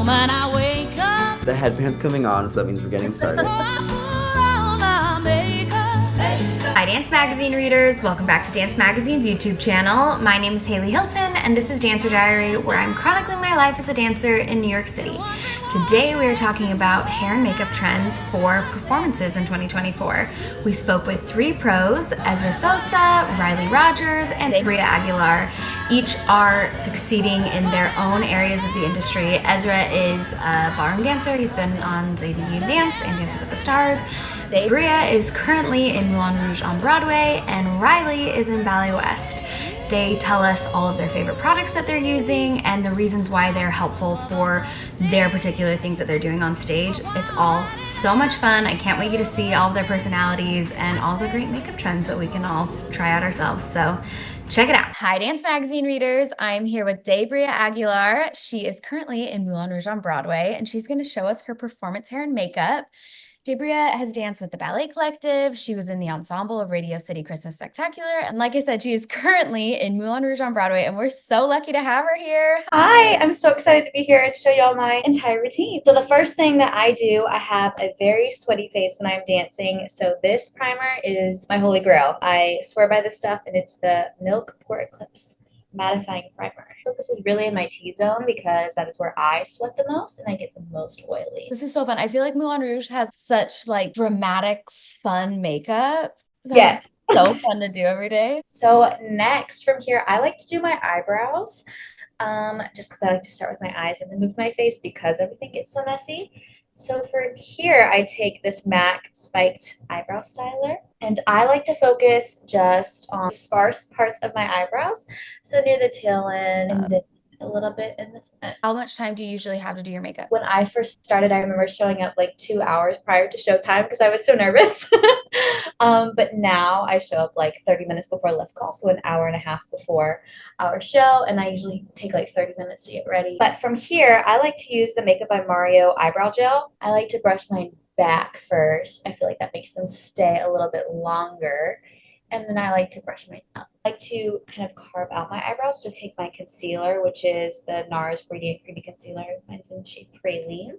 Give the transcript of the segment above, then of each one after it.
moment I wake up. The headband's coming on, so that means we're getting started. Hi Dance Magazine readers, welcome back to Dance Magazine's YouTube channel. My name is Haley Hilton and this is Dancer Diary, where I'm chronicling my life as a dancer in New York City. Today we are talking about hair and makeup trends for performances in 2024. We spoke with three pros, Ezra Sosa, Rylee Rogers, and Dabria Aguilar. Each are succeeding in their own areas of the industry. Ezra is a ballroom dancer. He's been on ZDU Dance and Dancing with the Stars. Dabria is currently in Moulin Rouge on Broadway, and Rylee is in Ballet West. They tell us all of their favorite products that they're using and the reasons why they're helpful for their particular things that they're doing on stage. It's all so much fun. I can't wait you to see all of their personalities and all the great makeup trends that we can all try out ourselves. So check it out. Hi Dance Magazine readers, I'm here with Dabria Aguilar. She is currently in Moulin Rouge on Broadway, and she's going to show us her performance hair and makeup. Dabria has danced with the Ballet Collective. She was in the ensemble of Radio City Christmas Spectacular. And like I said, she is currently in Moulin Rouge on Broadway, and we're so lucky to have her here. Hi, I'm so excited to be here and show y'all my entire routine. So the first thing that I do, I have a very sweaty face when I'm dancing. So this primer is my holy grail. I swear by this stuff, and it's the Milk Pore Eclipse mattifying primer. Focus is really in my T-zone because that is where I sweat the most and I get the most oily. This is so fun. I feel like Moulin Rouge has such like dramatic, fun makeup. Yes. So fun to do every day. So next from here, I like to do my eyebrows. Just because I like to start with my eyes and then move my face because everything gets so messy. So for here, I take this MAC spiked eyebrow styler, and I like to focus just on sparse parts of my eyebrows. So near the tail end and then a little bit in the front. How much time do you usually have to do your makeup? When I first started, I remember showing up like 2 hours prior to showtime because I was so nervous. But now I show up like 30 minutes before lift call, so an hour and a half before our show, and I usually take like 30 minutes to get ready. But from here, I like to use the Makeup by Mario eyebrow gel. I like to brush mine back first. I feel like that makes them stay a little bit longer. And then I like to brush mine up. I like to kind of carve out my eyebrows. Just take my concealer, which is the NARS Radiant Creamy Concealer. Mine's in shade Praline.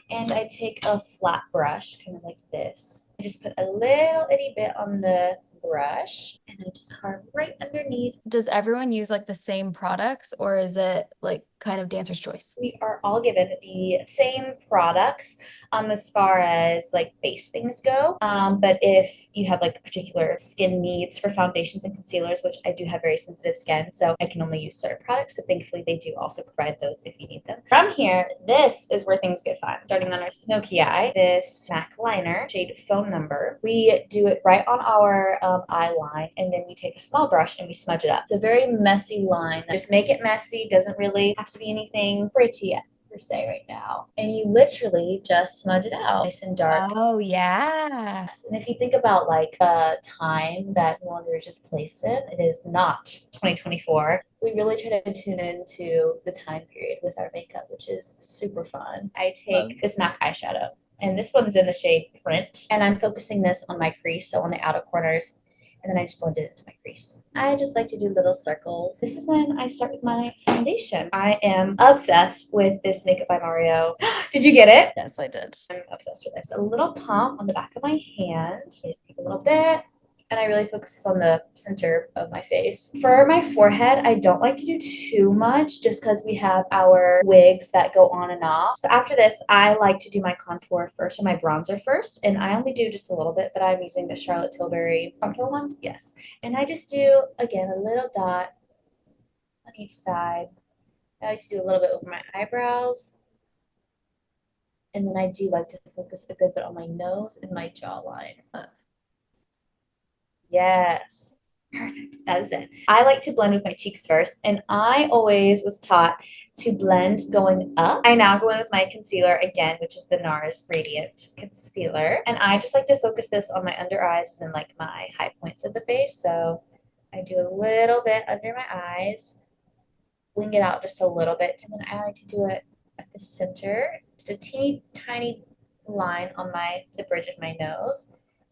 And I take a flat brush, kind of like this. I just put a little itty bit on the brush, and I just carve right underneath. Does everyone use like the same products, or is it like kind of dancer's choice? We are all given the same products as far as like base things go. But if you have like particular skin needs for foundations and concealers, which I do have very sensitive skin, so I can only use certain products. So thankfully they do also provide those if you need them. From here, this is where things get fun. Starting on our smoky eye, this MAC liner, shade Phone Number. We do it right on our eye line, and then we take a small brush and we smudge it up. It's a very messy line. Just make it messy. Doesn't really have to be anything pretty per se right now. And you literally just smudge it out nice and dark. Oh yeah. And if you think about like the time that Moulin Rouge is placed in, it is not 2024. We really try to tune into the time period with our makeup, which is super fun. I take this MAC eyeshadow, and this one's in the shade Print, and I'm focusing this on my crease, so on the outer corners, and then I just blend it into my crease. I just like to do little circles. This is when I start with my foundation. I am obsessed with this Makeup by Mario. Did you get it? Yes, I did. I'm obsessed with this. A little pump on the back of my hand. I just take a little bit, and I really focus on the center of my face. For my forehead, I don't like to do too much just because we have our wigs that go on and off. So after this, I like to do my contour first, or my bronzer first, and I only do just a little bit, but I'm using the Charlotte Tilbury contour one. Yes. And I just do, again, a little dot on each side. I like to do a little bit over my eyebrows. And then I do like to focus a good bit on my nose and my jawline. Yes. Perfect. That is it. I like to blend with my cheeks first, and I always was taught to blend going up. I now go in with my concealer again, which is the NARS Radiant Concealer, and I just like to focus this on my under eyes and then like my high points of the face. So I do a little bit under my eyes, wing it out just a little bit, and then I like to do it at the center, just a teeny tiny line on the bridge of my nose.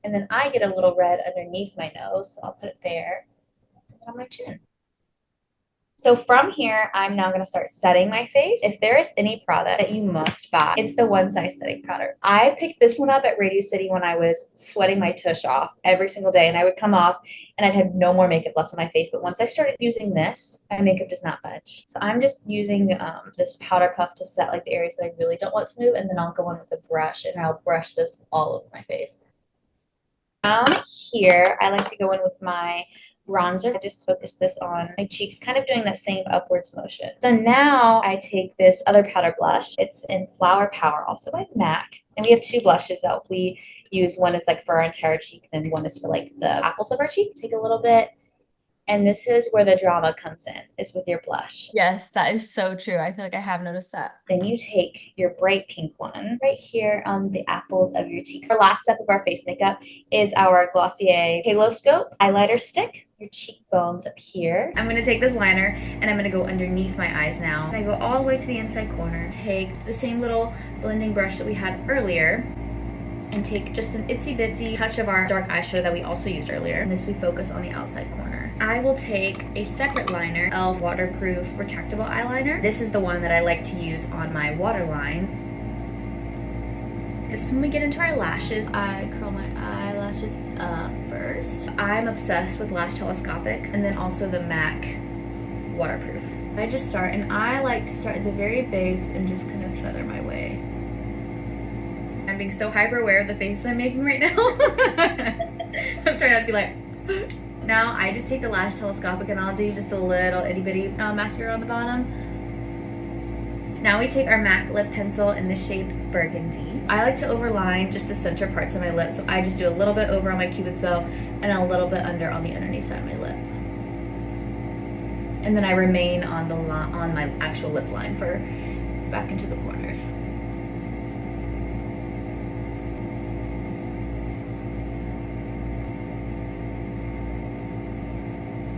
And then I get a little red underneath my nose, so I'll put it there, and on my chin. So from here, I'm now going to start setting my face. If there is any product that you must buy, it's the One Size Setting Powder. I picked this one up at Radio City when I was sweating my tush off every single day, and I would come off and I'd have no more makeup left on my face. But once I started using this, my makeup does not budge. So I'm just using this powder puff to set like the areas that I really don't want to move, and then I'll go in with a brush and I'll brush this all over my face. Here, I like to go in with my bronzer. I just focus this on my cheeks, kind of doing that same upwards motion. So now I take this other powder blush. It's in Flower Power, also by MAC. And we have two blushes that we use. One is like for our entire cheek, then one is for like the apples of our cheek. Take a little bit. And this is where the drama comes in, is with your blush. Yes, that is so true. I feel like I have noticed that. Then you take your bright pink one right here on the apples of your cheeks. Our last step of our face makeup is our Glossier Halo Scope highlighter stick. Your cheekbones up here. I'm going to take this liner and I'm going to go underneath my eyes now. I go all the way to the inside corner. Take the same little blending brush that we had earlier and take just an itsy bitsy touch of our dark eyeshadow that we also used earlier. And this we focus on the outside corner. I will take a separate liner, e.l.f. waterproof retractable eyeliner. This is the one that I like to use on my waterline. This is when we get into our lashes. I curl my eyelashes up first. I'm obsessed with Lash Telescopic and then also the MAC waterproof. I just start, and I like to start at the very base and just kind of feather my way. I'm being so hyper aware of the face I'm making right now. I'm trying not to be like... Now I just take the Lash Telescopic and I'll do just a little itty bitty mascara on the bottom. Now we take our MAC lip pencil in the shade Burgundy. I like to overline just the center parts of my lip, so I just do a little bit over on my cupid's bow and a little bit under on the underneath side of my lip. And then I remain on the on my actual lip line for back into the corners.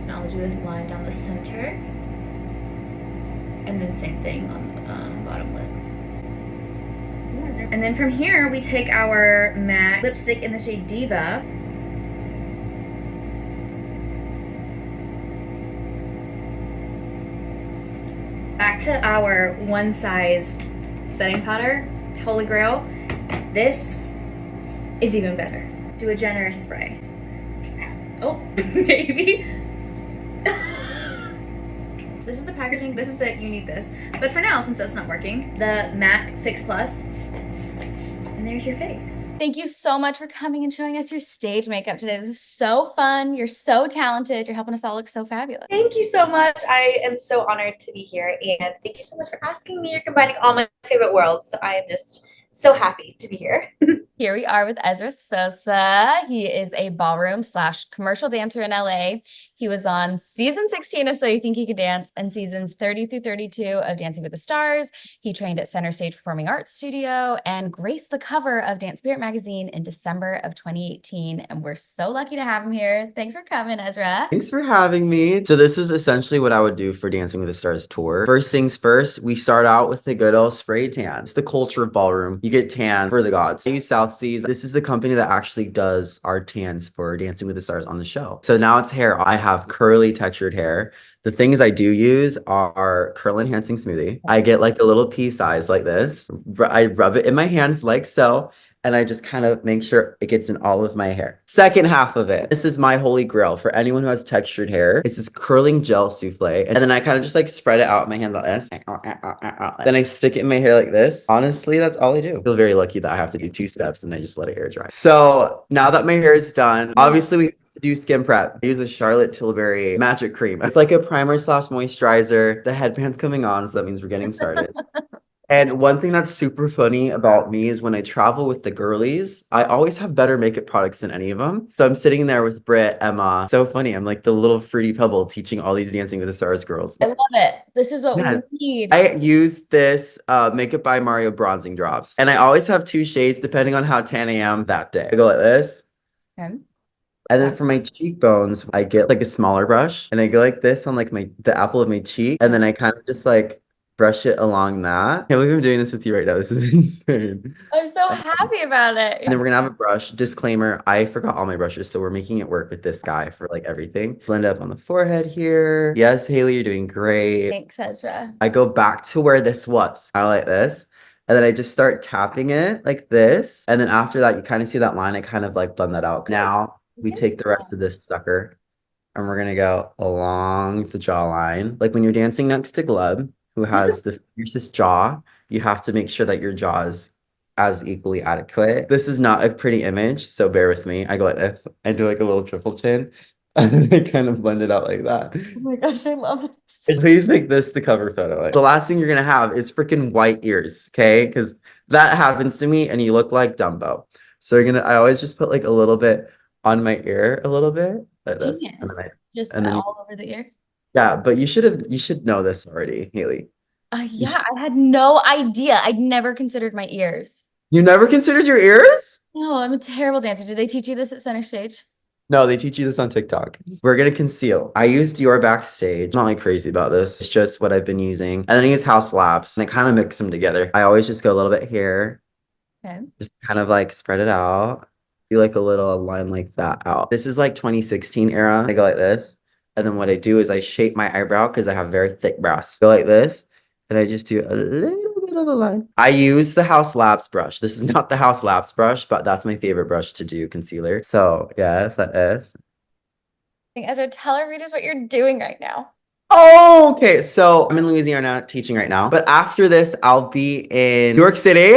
I'll do a line down the center, and then same thing on the bottom lip. And then from here, we take our matte lipstick in the shade Diva. Back to our One Size setting powder, Holy Grail. This is even better. Do a generous spray. Oh, maybe. This is the packaging. This is that you need this. But for now, since that's not working, the Matte Fix Plus. And there's your face. Thank you so much for coming and showing us your stage makeup today. This is so fun. You're so talented. You're helping us all look so fabulous. Thank you so much. I am so honored to be here. And thank you so much for asking me. You're combining all my favorite worlds. So I am just so happy to be here. Here we are with Ezra Sosa. He is a ballroom / commercial dancer in LA. He was on season 16 of So You Think You Could Dance and seasons 30 through 32 of Dancing with the Stars. He trained at Center Stage Performing Arts Studio and graced the cover of Dance Spirit magazine in December of 2018. And we're so lucky to have him here. Thanks for coming, Ezra. Thanks for having me. So this is essentially what I would do for Dancing with the Stars tour. First things first, we start out with the good old spray tan. It's the culture of ballroom. You get tan for the gods. I use South Seas. This is the company that actually does our tans for Dancing with the Stars on the show. So now it's hair. I have curly textured hair. The things I do use are curl enhancing smoothie. I get like a little pea size like this. I rub it in my hands like so. And I just kind of make sure it gets in all of my hair. Second half of it. This is my holy grail for anyone who has textured hair. It's this curling gel souffle. And then I kind of just like spread it out in my hands like this. Then I stick it in my hair like this. Honestly, that's all I do. I feel very lucky that I have to do 2 steps and I just let it air dry. So now that my hair is done, obviously we have to do skin prep. I use a Charlotte Tilbury Magic Cream. It's like a primer / moisturizer. The headband's coming on, so that means we're getting started. And one thing that's super funny about me is when I travel with the girlies, I always have better makeup products than any of them. So I'm sitting there with Britt, Emma. So funny. I'm like the little fruity pebble teaching all these Dancing with the Stars girls. I love it. This is what we need. I use this Makeup by Mario bronzing drops. And I always have 2 shades depending on how tan I am that day. I go like this. Okay. And then for my cheekbones, I get like a smaller brush and I go like this on like the apple of my cheek. And then I kind of just like brush it along that. I can't believe I'm doing this with you right now. This is insane. I'm so happy about And it. then we're gonna have a brush. Disclaimer, I forgot all my brushes, so we're making it work with this guy for like everything. Blend up on the forehead here. Yes, Haley, you're doing great. Thanks, Ezra. I go back to where this was. I like this. And then I just start tapping it like this. And then after that, you kind of see that line. I kind of like blend that out. Now we take the rest of this sucker and we're gonna go along the jawline. Like when you're dancing next to Glub, who has the fiercest jaw, you have to make sure that your jaw is as equally adequate. This is not a pretty image, so bear with me. I go like this. I do like a little triple chin. And then I kind of blend it out like that. Oh my gosh, I love this. And please make this the cover photo. The last thing you're gonna have is freaking white ears, okay? Because that happens to me and you look like Dumbo. So I always just put like a little bit on my ear, a little bit like this. Genius. And then Just and then all over the ear. yeah, but you should know this already, Haley. Yeah, I had no idea. I'd never considered my ears. You never considered your ears? No, I'm a terrible dancer. Did they teach you this at Center Stage? No, they teach you this on TikTok. We're gonna conceal. I used Dior Backstage. I'm not like crazy about this. It's just what I've been using. And then I use House Labs and I kind of mix them together. I always just go a little bit here. Okay. Just kind of like spread it out. Do like a little line like that out. This is like 2016 era. I go like this. And then what I do is I shape my eyebrow because I have very thick brows. Go like this. And I just do a little bit of a line. I use the House Labs brush. This is not the House Labs brush, but that's my favorite brush to do concealer. So yes, that is. Ezra, tell our readers what you're doing right now. Oh, okay. So I'm in Louisiana teaching right now. But after this, I'll be in New York City.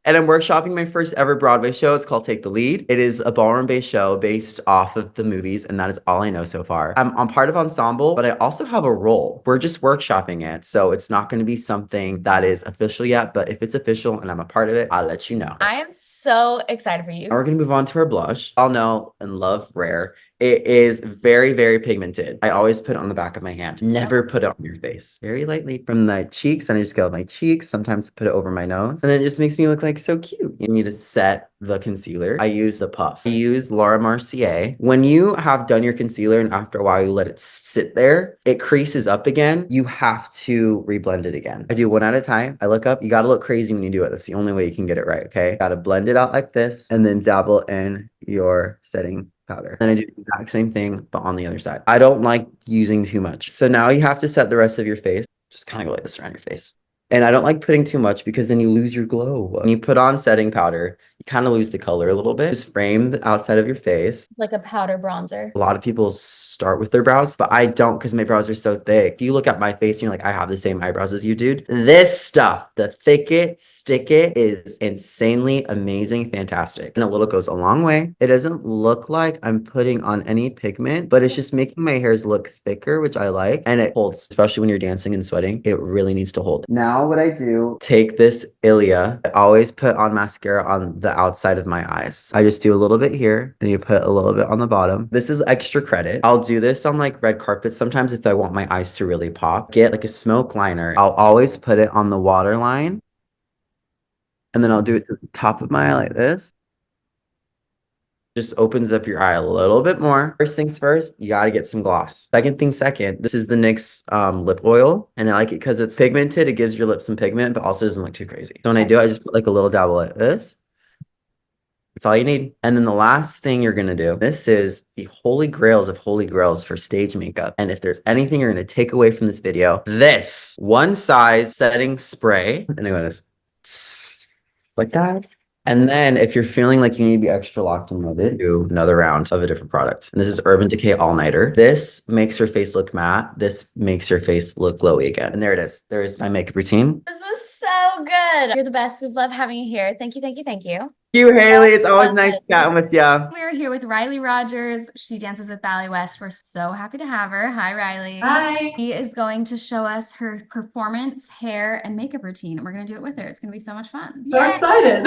And I'm workshopping my first ever Broadway show. It's called Take the Lead. It is a ballroom-based show based off of the movies, and that is all I know so far. I'm part of ensemble, but I also have a role. We're just workshopping it, so it's not going to be something that is official yet, but if it's official and I'm a part of it, I'll let you know. I am so excited for you. Now we're going to move on to our blush. I'll know and love Rare. It is very, very pigmented. I always put it on the back of my hand. Never put it on your face. Very lightly from the cheeks. And I just go with my cheeks. Sometimes I put it over my nose. And then it just makes me look like so cute. You need to set the concealer. I use the puff. I use Laura Mercier. When you have done your concealer and after a while you let it sit there, it creases up again. You have to reblend it again. I do one at a time. I look up. You got to look crazy when you do it. That's the only way you can get it right. Okay. Got to blend it out like this and then dabble in your setting powder. Then I do the exact same thing, but on the other side. I don't like using too much. So now you have to set the rest of your face. Just kind of go like this around your face. And I don't like putting too much because then you lose your glow. When you put on setting powder, you kind of lose the color a little bit. Just frame the outside of your face. Like a powder bronzer. A lot of people start with their brows, but I don't because my brows are so thick. If you look at my face and you're like, I have the same eyebrows as you, dude. This stuff, the thick it, stick it, is insanely amazing, fantastic. And a little goes a long way. It doesn't look like I'm putting on any pigment, but it's just making my hairs look thicker, which I like. And it holds, especially when you're dancing and sweating. It really needs to hold. Now what I do, take this Ilia. I always put on mascara on the outside of my eyes. I just do a little bit here and you put a little bit on the bottom. This is extra credit. I'll do this on like red carpets sometimes if I want my eyes to really pop. Get like a smoke liner. I'll always put it on the waterline and then I'll do it to the top of my eye like this. Just opens up your eye a little bit more. First things first, you got to get some gloss. Second thing second, this is the NYX lip oil. And I like it because it's pigmented. It gives your lips some pigment, but also doesn't look too crazy. So when I do, I just put like a little dabble like this. That's all you need. And then the last thing you're going to do, this is the holy grails of holy grails for stage makeup. And if there's anything you're going to take away from this video, this one size setting spray. And I go this like that. And then if you're feeling like you need to be extra locked and loaded, do another round of a different product. And this is Urban Decay All Nighter. This makes your face look matte. This makes your face look glowy again. And there it is. There's my makeup routine. This was so good. You're the best. We've loved having you here. Thank you, thank you, thank you. You, Haley. It's always nice chatting with you. We are here with Rylee Rogers. She dances with Ballet West. We're so happy to have her. Hi, Rylee. Hi. She is going to show us her performance, hair, and makeup routine. And we're going to do it with her. It's going to be so much fun. So excited.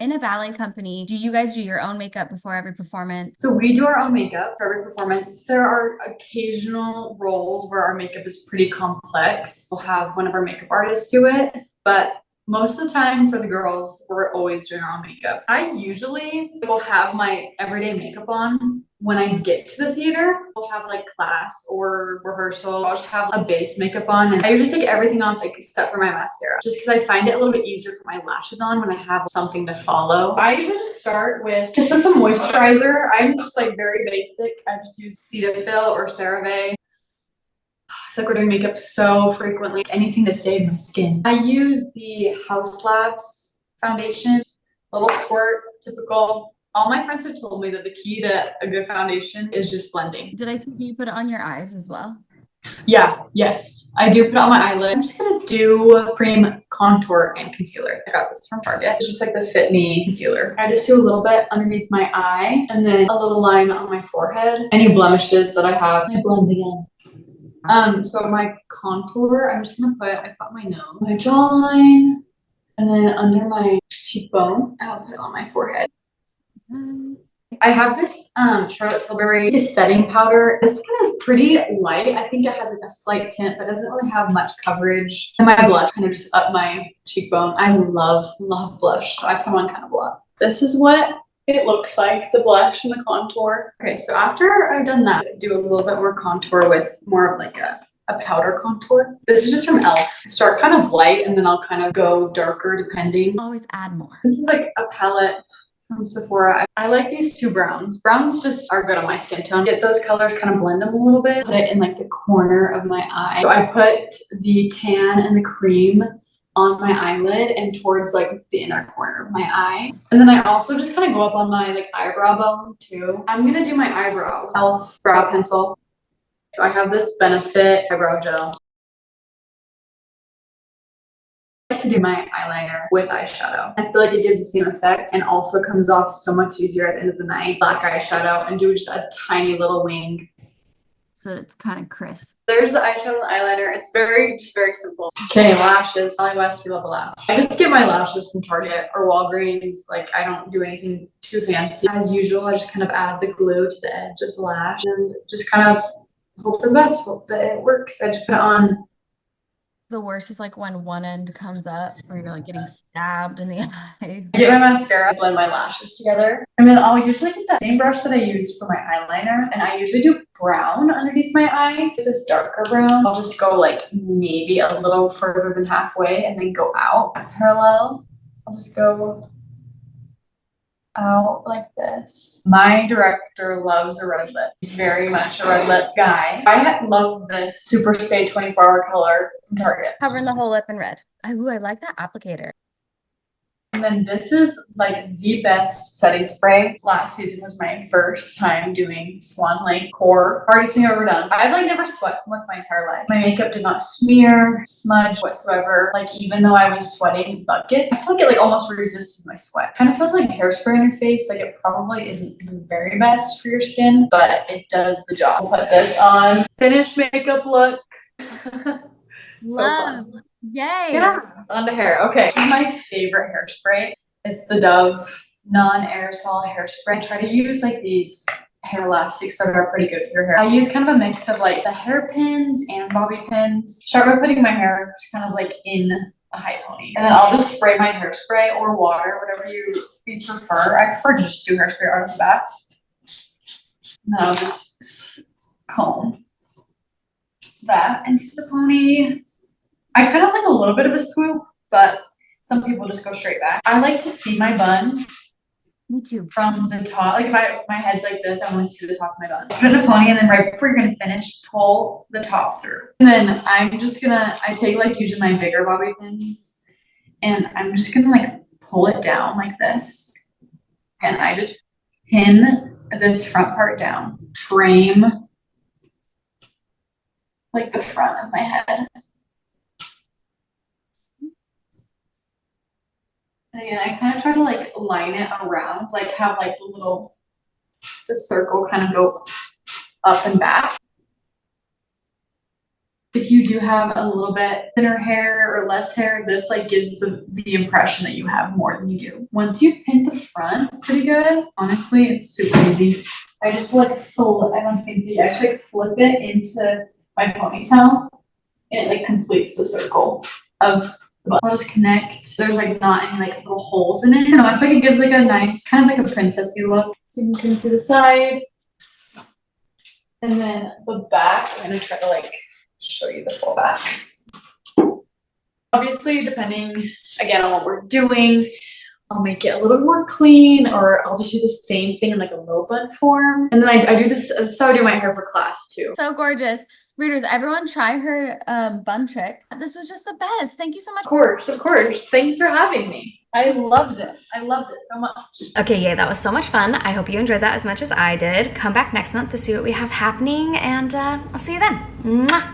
In a ballet company, do you guys do your own makeup before every performance? So we do our own makeup for every performance. There are occasional roles where our makeup is pretty complex. We'll have one of our makeup artists do it, but Most of the time for the girls, we're always doing our own makeup. I usually will have my everyday makeup on when I get to the theater. We'll have like class or rehearsal. I'll just have a base makeup on, and I usually take everything off like except for my mascara, just because I find it a little bit easier to put my lashes on when I have something to follow. I usually just start with some moisturizer. I'm just like very basic. I just use Cetaphil or CeraVe. I feel like we're doing makeup so frequently. Anything to save my skin. I use the House Labs foundation, little squirt, typical. All my friends have told me that the key to a good foundation is just blending. Did I see you put it on your eyes as well? Yeah, yes. I do put it on my eyelid. I'm just gonna do cream contour and concealer. I got this from Target. It's just like the Fit Me concealer. I just do a little bit underneath my eye and then a little line on my forehead. Any blemishes that I have, I blend again. So my contour, I'm just gonna I put my nose, my jawline, and then under my cheekbone, I'll put it on my forehead. I have this Charlotte Tilbury setting powder. This one is pretty light. I think it has like a slight tint, but doesn't really have much coverage. And my blush kind of just up my cheekbone. I love blush, so I put on kind of a lot. This is what it looks like, the blush and the contour. Okay, so after I've done that, I do a little bit more contour with more of like a powder contour. This is just from e.l.f. I start kind of light and then I'll kind of go darker depending. Always add more. This is like a palette from Sephora. I like these two browns. Browns just are good on my skin tone. Get those colors, kind of blend them a little bit. Put it in like the corner of my eye. So I put the tan and the cream on my eyelid and towards like the inner corner of my eye. And then I also just kind of go up on my like eyebrow bone too. I'm gonna do my eyebrows. e.l.f. brow pencil. So I have this Benefit eyebrow gel. I like to do my eyeliner with eyeshadow. I feel like it gives the same effect and also comes off so much easier at the end of the night. Black eyeshadow and do just a tiny little wing. So it's kind of crisp. There's the eyeshadow and the eyeliner. It's very simple. Okay, lashes. Ballet West, we love a lash. I just get my lashes from Target or Walgreens. Like, I don't do anything too fancy. As usual, I just kind of add the glue to the edge of the lash and just kind of hope for the best. Hope that it works. I just put it on. The worst is like when one end comes up or you're like getting stabbed in the eye. I get my mascara, blend my lashes together, and then I'll usually get that same brush that I used for my eyeliner, and I usually do brown underneath my eye. For this darker brown, I'll just go like maybe a little further than halfway and then go out parallel. I'll just go out like this. My director loves a red lip. He's very much a red lip guy. I love this Super Stay 24-hour color from Target. Covering the whole lip in red. Ooh, I like that applicator. And then this is like the best setting spray. Last season was my first time doing Swan Lake Core. Hardest thing I've ever done. I've like never sweat so much my entire life. My makeup did not smear, smudge whatsoever. Like even though I was sweating buckets, I feel like it like almost resisted my sweat. Kind of feels like hairspray on your face. Like it probably isn't the very best for your skin, but it does the job. I'll put this on. Finished makeup look. Love. Fun. Yay. Yeah, onto hair. Okay, this is my favorite hairspray. It's the Dove non-aerosol hairspray. I try to use like these hair elastics that are pretty good for your hair. I use kind of a mix of like the hairpins and bobby pins. Start by putting my hair just kind of like in a high pony. And then I'll just spray my hairspray or water, whatever you prefer. I prefer to just do hairspray out of the back. And then I'll just comb that into the pony. I kind of like a little bit of a swoop, but some people just go straight back. I like to see my bun. Me too. From the top. Like if my head's like this, I want to see the top of my bun. Put it in a pony, and then right before you're gonna finish, pull the top through. And then I take like usually my bigger bobby pins, and I'm just gonna like pull it down like this. And I just pin this front part down. Frame like the front of my head. And again, I kind of try to like line it around, like have like the circle kind of go up and back. If you do have a little bit thinner hair or less hair, this like gives the impression that you have more than you do. Once you pin the front pretty good, honestly, it's super easy. I just like I don't know if you can see, I just like flip it into my ponytail and it like completes the circle of But I'll just connect. There's like not any like little holes in it. I don't know, I feel like it gives like a nice, kind of like a princessy look. So you can see the side. And then the back, I'm gonna try to like show you the full back. Obviously, depending again on what we're doing, I'll make it a little more clean, or I'll just do the same thing in like a low bun form. And then I do this, that's how I do my hair for class too. So gorgeous. Readers, everyone try her bun trick. This was just the best. Thank you so much. Of course. Thanks for having me. I loved it. I loved it so much. Okay, yeah, that was so much fun. I hope you enjoyed that as much as I did. Come back next month to see what we have happening, and I'll see you then. Mwah!